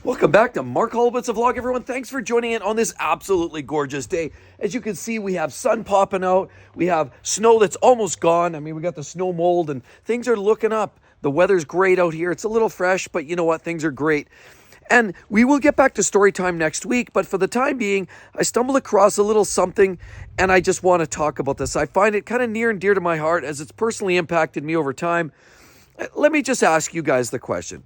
Welcome back to Mark Holubit's Vlog, everyone. Thanks for joining in on this absolutely gorgeous day. As you can see, we have sun popping out. We have snow that's almost gone. I mean, we got the snow mold and things are looking up. The weather's great out here. It's a little fresh, but you know what? Things are great. And we will get back to story time next week, but for the time being, I stumbled across a little something and I just want to talk about this. I find it kind of near and dear to my heart as it's personally impacted me over time. Let me just ask you guys the question.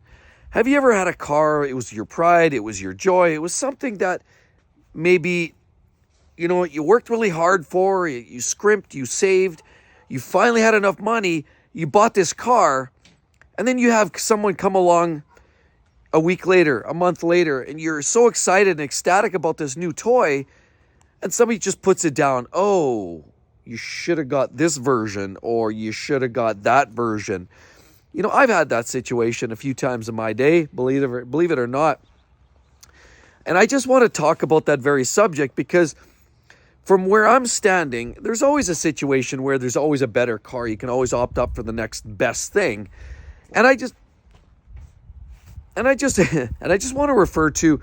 Have you ever had a car, it was your pride, it was your joy, it was something that maybe, you worked really hard for, you scrimped, you saved, you finally had enough money, you bought this car, and then you have someone come along a week later, a month later, and you're so excited and ecstatic about this new toy, and somebody just puts it down. Oh, you should have got this version, or you should have got that version. I've had that situation a few times in my day, believe it or not. And I just want to talk about that very subject because from where I'm standing, there's always a situation where there's always a better car. You can always opt up for the next best thing. And I just want to refer to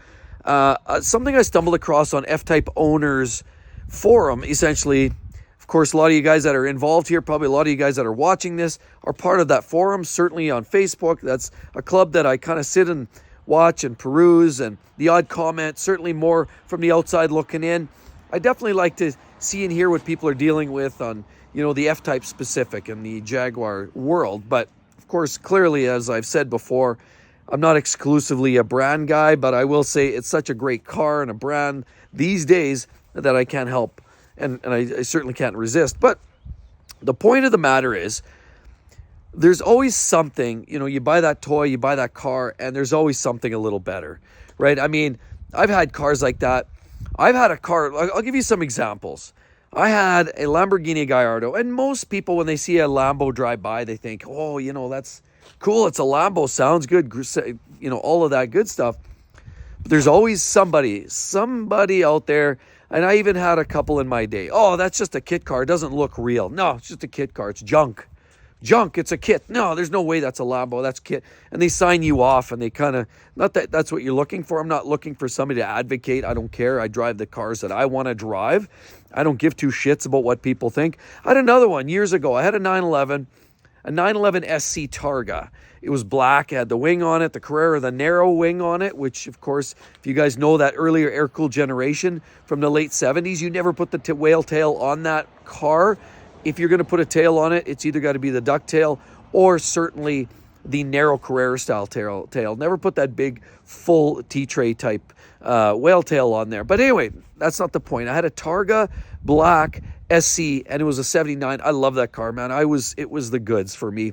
something I stumbled across on F-Type Owners forum, essentially. Of course, a lot of you guys that are involved here, probably a lot of you guys that are watching this are part of that forum, certainly on Facebook. That's a club that I kind of sit and watch and peruse, and the odd comment, certainly more from the outside looking in. I definitely like to see and hear what people are dealing with on, the F-Type specific and the Jaguar world. But of course, clearly, as I've said before, I'm not exclusively a brand guy, but I will say it's such a great car and a brand these days that I can't help. And I certainly can't resist. But the point of the matter is, there's always something, you buy that toy, you buy that car, and there's always something a little better, right? I mean, I've had cars like that. I've had a car, I'll give you some examples. I had a Lamborghini Gallardo, and most people, when they see a Lambo drive by, they think, oh, that's cool, it's a Lambo, sounds good, all of that good stuff. But there's always somebody out there. And I even had a couple in my day. Oh, that's just a kit car. It doesn't look real. No, it's just a kit car. It's junk. It's a kit. No, there's no way that's a Lambo. That's kit. And they sign you off and they kind of, not that that's what you're looking for. I'm not looking for somebody to advocate. I don't care. I drive the cars that I want to drive. I don't give two shits about what people think. I had another one years ago. I had a 911 SC Targa. It was black, it had the wing on it, the Carrera, the narrow wing on it, which, of course, if you guys know that earlier air-cooled generation from the late 70s, you never put the whale tail on that car. If you're going to put a tail on it, it's either got to be the duck tail or certainly the narrow Carrera-style tail. Never put that big, full T-tray type whale tail on there. But anyway, that's not the point. I had a Targa black SC, and it was a 79. I love that car, man. It was the goods for me.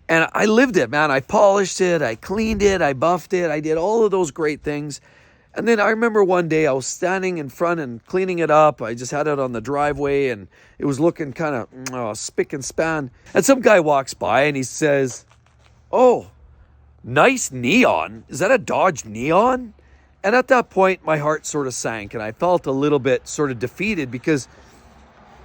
And I lived it, man. I polished it, I cleaned it, I buffed it, I did all of those great things. And then I remember one day I was standing in front and cleaning it up. I just had it on the driveway and it was looking kind of spick and span. And some guy walks by and he says, "Oh, nice neon. Is that a Dodge Neon?" And at that point, my heart sort of sank and I felt a little bit sort of defeated because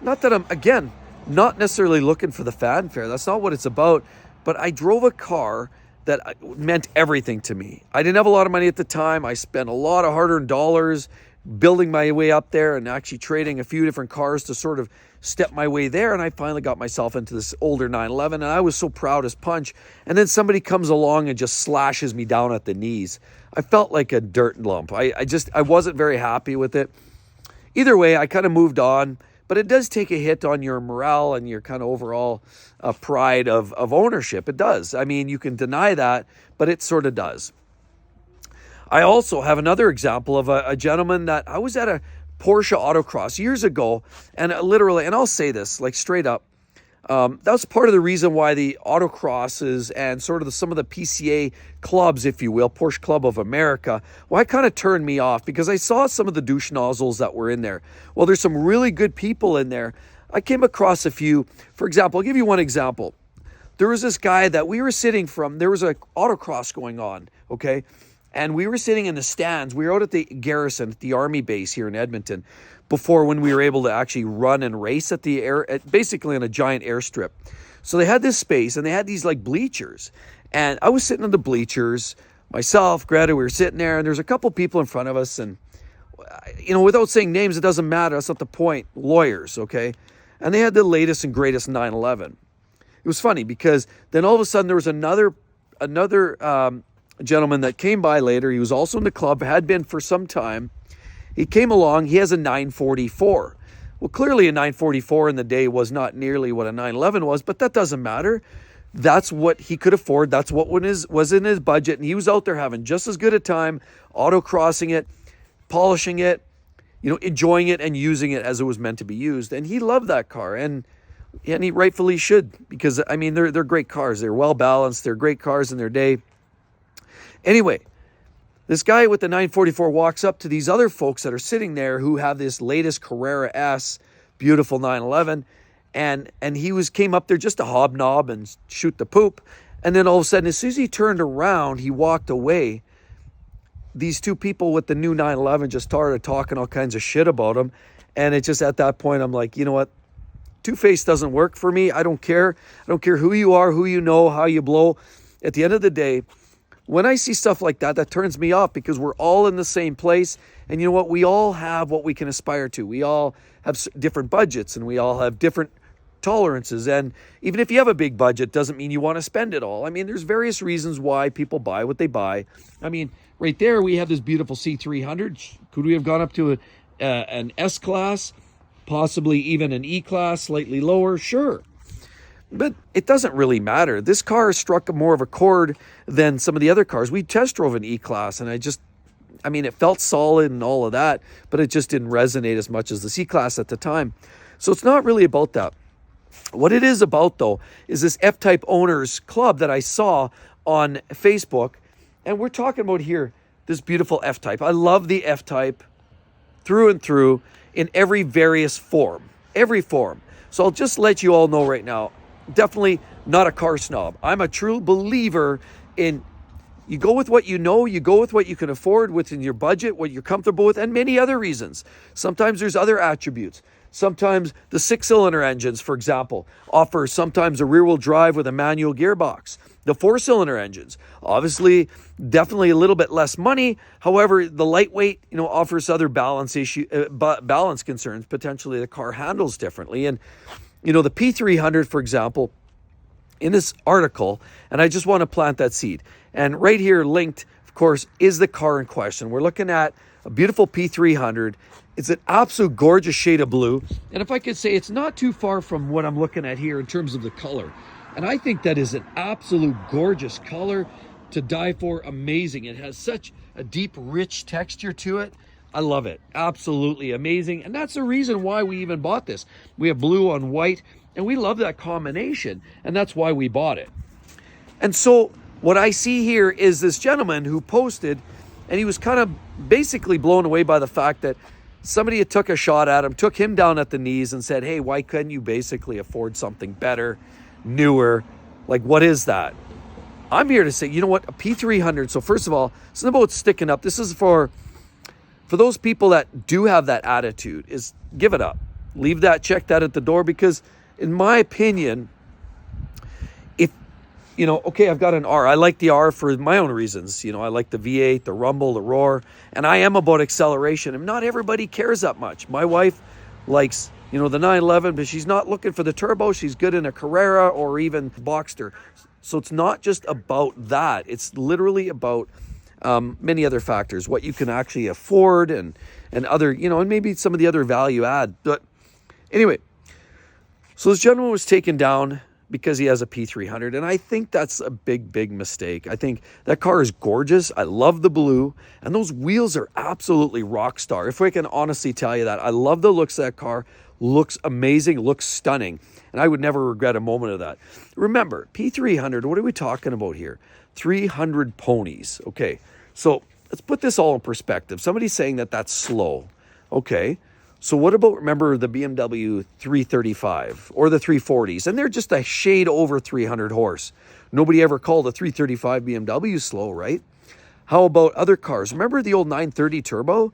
not that I'm, again, not necessarily looking for the fanfare. That's not what it's about. But I drove a car that meant everything to me. I didn't have a lot of money at the time. I spent a lot of hard-earned dollars building my way up there and actually trading a few different cars to sort of step my way there. And I finally got myself into this older 911 and I was so proud as punch. And then somebody comes along and just slashes me down at the knees. I felt like a dirt lump. I wasn't very happy with it. Either way, I kind of moved on. But it does take a hit on your morale and your kind of overall pride of ownership. It does. I mean, you can deny that, but it sort of does. I also have another example of a gentleman that I was at a Porsche autocross years ago, and literally, and I'll say this like straight up, that was part of the reason why the autocrosses and sort of some of the PCA clubs, if you will, Porsche Club of America, why it kind of turned me off because I saw some of the douche nozzles that were in there. Well, there's some really good people in there. I came across a few. For example, I'll give you one example. There was this guy that we were sitting from, there was an autocross going on, okay? And we were sitting in the stands. We were out at the Garrison, at the Army base here in Edmonton, before when we were able to actually run and race at basically on a giant airstrip. So they had this space and they had these like bleachers. And I was sitting on the bleachers. myself, Greta, we were sitting there, and there's a couple people in front of us, and without saying names, it doesn't matter. That's not the point. Lawyers, okay? And they had the latest and greatest 911. It was funny because then all of a sudden there was another gentleman that came by later. He was also in the club, had been for some time. He came along. He has a 944. Well, clearly a 944 in the day was not nearly what a 911 was, but that doesn't matter. That's what he could afford. That's what was in his budget. And he was out there having just as good a time, autocrossing it, polishing it, enjoying it and using it as it was meant to be used. And he loved that car. And he rightfully should, because, they're great cars. They're well balanced. They're great cars in their day. Anyway, this guy with the 944 walks up to these other folks that are sitting there who have this latest Carrera S, beautiful 911. And he came up there just to hobnob and shoot the poop. And then all of a sudden, as soon as he turned around, he walked away. These two people with the new 911 just started talking all kinds of shit about him. And it just, at that point, I'm like, you know what? Two-Face doesn't work for me. I don't care. I don't care who you are, who you know, how you blow. At the end of the day, when I see stuff like that, that turns me off, because we're all in the same place. And you know what? We all have what we can aspire to. We all have different budgets, and we all have different tolerances. And even if you have a big budget, doesn't mean you want to spend it all. There's various reasons why people buy what they buy. Right there, we have this beautiful C300. Could we have gone up to an S-Class, possibly even an E-Class, slightly lower? Sure. But it doesn't really matter. This car struck more of a chord than some of the other cars. We test drove an E-Class, and it felt solid and all of that, but it just didn't resonate as much as the C-Class at the time. So it's not really about that. What it is about, though, is this F-Type Owners Club that I saw on Facebook. And we're talking about here this beautiful F-Type. I love the F-Type through and through in every various form. Every form. So I'll just let you all know right now, definitely not a car snob. I'm a true believer in, you go with what you know, you go with what you can afford within your budget, what you're comfortable with, and many other reasons. Sometimes there's other attributes. Sometimes the 6-cylinder engines, for example, offer sometimes a rear-wheel drive with a manual gearbox. The 4-cylinder engines, obviously, definitely a little bit less money. However, the lightweight, offers other balance concerns. Potentially, the car handles differently. And, the P300, for example, in this article, and I just want to plant that seed. And right here, linked, of course, is the car in question. We're looking at a beautiful P300. It's an absolute gorgeous shade of blue. And if I could say, it's not too far from what I'm looking at here in terms of the color. And I think that is an absolute gorgeous color to die for. Amazing. It has such a deep, rich texture to it. I love it. Absolutely amazing. And that's the reason why we even bought this. We have blue on white, and we love that combination. And that's why we bought it. And so what I see here is this gentleman who posted, and he was kind of basically blown away by the fact that somebody had took a shot at him, took him down at the knees and said, hey, why couldn't you basically afford something better, newer? Like, what is that? I'm here to say, you know what, a P300. So first of all, it's not about sticking up. This is for those people that do have that attitude, is give it up. Leave that, check that at the door, because in my opinion, if, okay, I've got an R. I like the R for my own reasons. I like the V8, the rumble, the roar, and I am about acceleration. And not everybody cares that much. My wife likes, the 911, but she's not looking for the turbo. She's good in a Carrera or even Boxster. So it's not just about that. It's literally about many other factors, what you can actually afford and other, and maybe some of the other value add. But anyway, so this gentleman was taken down because he has a P300, and I think that's a big, big mistake. I think that car is gorgeous. I love the blue, and those wheels are absolutely rock star. If I can honestly tell you that, I love the looks of that car. Looks amazing, looks stunning, and I would never regret a moment of that. Remember, P300, what are we talking about here? 300 ponies. Okay, so let's put this all in perspective. Somebody's saying that that's slow. Okay, so what about, remember the BMW 335 or the 340s? And they're just a shade over 300 horse. Nobody ever called a 335 BMW slow, right? How about other cars? Remember the old 930 turbo?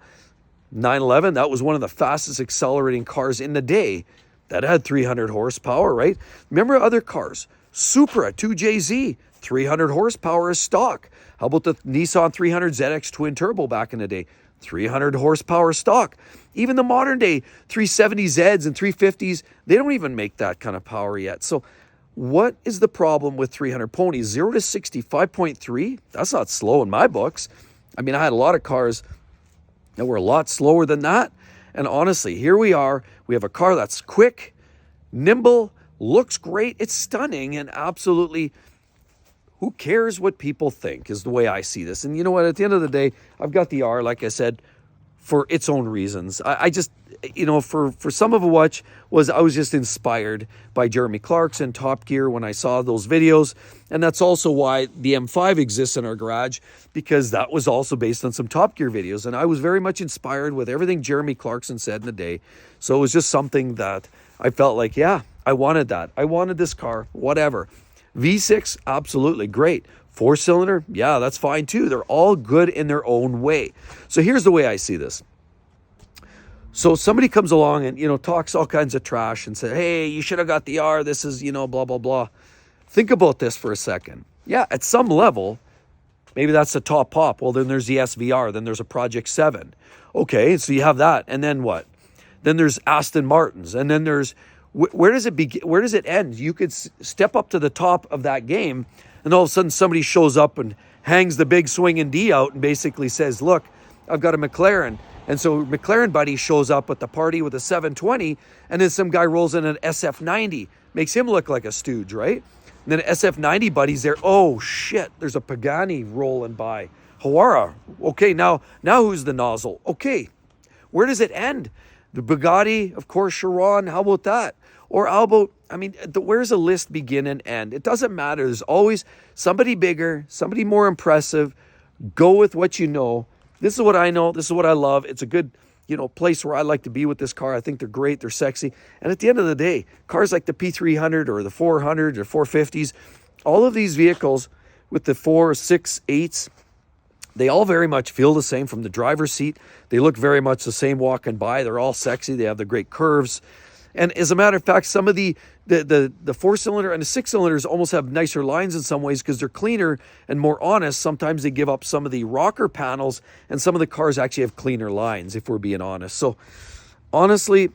911, that was one of the fastest accelerating cars in the day. That had 300 horsepower, right? Remember other cars? Supra 2JZ, 300 horsepower is stock. How about the Nissan 300 ZX twin turbo back in the day? 300 horsepower stock. Even the modern day 370Zs and 350s, they don't even make that kind of power yet. So what is the problem with 300 ponies? 0 to 60, 5.3? That's not slow in my books. I mean, I had a lot of cars that were a lot slower than that. And honestly, here we are. We have a car that's quick, nimble, looks great. It's stunning, and absolutely, who cares what people think is the way I see this. And you know what? At the end of the day, I've got the R, like I said, for its own reasons. I just, you know, for some of which was I was just inspired by Jeremy Clarkson, Top Gear, when I saw those videos. And that's also why the M5 exists in our garage, because that was also based on some Top Gear videos. And I was very much inspired with everything Jeremy Clarkson said in the day. So it was just something that I felt like, yeah, I wanted that. I wanted this car, whatever. V6, absolutely great. 4-cylinder, yeah, that's fine too. They're all good in their own way. So here's the way I see this. So somebody comes along and, you know, talks all kinds of trash and says, hey, you should have got the R. This is, you know, blah, blah, blah. Think about this for a second. Yeah, at some level, maybe that's the top pop. Well, then there's the SVR. Then there's a Project 7. Okay, so you have that. And then what? Then there's Aston Martins. And then there's, where does it begin? Where does it end? You could step up to the top of that game, and all of a sudden somebody shows up and hangs the big swinging D out and basically says, look, I've got a McLaren. And so McLaren buddy shows up at the party with a 720, and then some guy rolls in an SF90, makes him look like a stooge, right? And then SF90 buddy's there. Oh shit, there's a Pagani rolling by. Hawara. Okay, now who's the nozzle? Okay, where does it end? The Bugatti, of course, Chiron. How about that? Or how about, I mean, where's a list begin and end? It doesn't matter. There's always somebody bigger, somebody more impressive. Go with what you know. This is what I know. This is what I love. It's a good, you know, place where I like to be with this car. I think they're great. They're sexy. And at the end of the day, cars like the P300 or the 400 or 450s, all of these vehicles with the 4, 6, 8s, they all very much feel the same from the driver's seat. They look very much the same walking by. They're all sexy. They have the great curves. And as a matter of fact, some of the 4-cylinder and the 6-cylinders almost have nicer lines in some ways because they're cleaner and more honest. Sometimes they give up some of the rocker panels, and some of the cars actually have cleaner lines, if we're being honest. So honestly,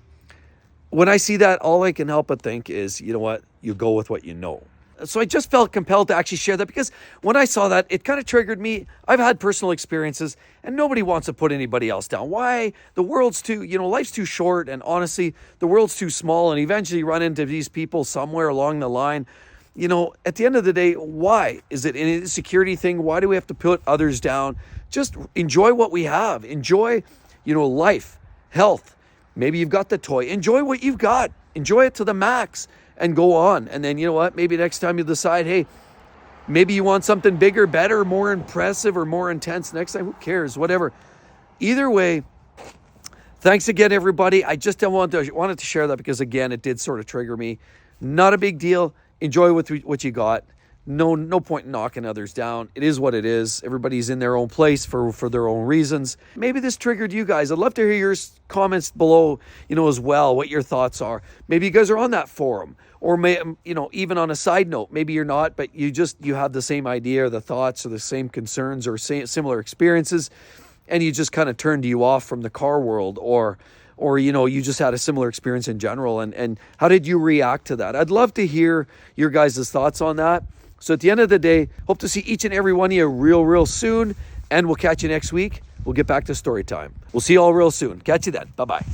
when I see that, all I can help but think is, you know what? You go with what you know. So I just felt compelled to actually share that, because when I saw that, it kind of triggered me. I've had personal experiences, and nobody wants to put anybody else down. Why? The world's too, you know, life's too short, and honestly, the world's too small, and eventually you run into these people somewhere along the line. You know, at the end of the day, why? Is it an insecurity thing? Why do we have to put others down? Just enjoy what we have. Enjoy, you know, life, health. Maybe you've got the toy. Enjoy what you've got. Enjoy it to the max. And go on. And then, you know what, maybe next time you decide, hey, maybe you want something bigger, better, more impressive, or more intense next time. Who cares? Whatever. Either way, thanks again, everybody. I just wanted to share that because, again, it did sort of trigger me. Not a big deal. Enjoy what you got. No point in knocking others down. It is what it is. Everybody's in their own place for their own reasons. Maybe this triggered you guys. I'd love to hear your comments below, you know, as well, what your thoughts are. Maybe you guys are on that forum, or you know, even on a side note, maybe you're not, but you have the same idea or the thoughts or the same concerns or similar experiences, and you just kind of turned you off from the car world, or you know, you just had a similar experience in general, and how did you react to that? I'd love to hear your guys' thoughts on that. So at the end of the day, hope to see each and every one of you real soon, and we'll catch you next week. We'll get back to story time. We'll see you all real soon. Catch you then. Bye-bye.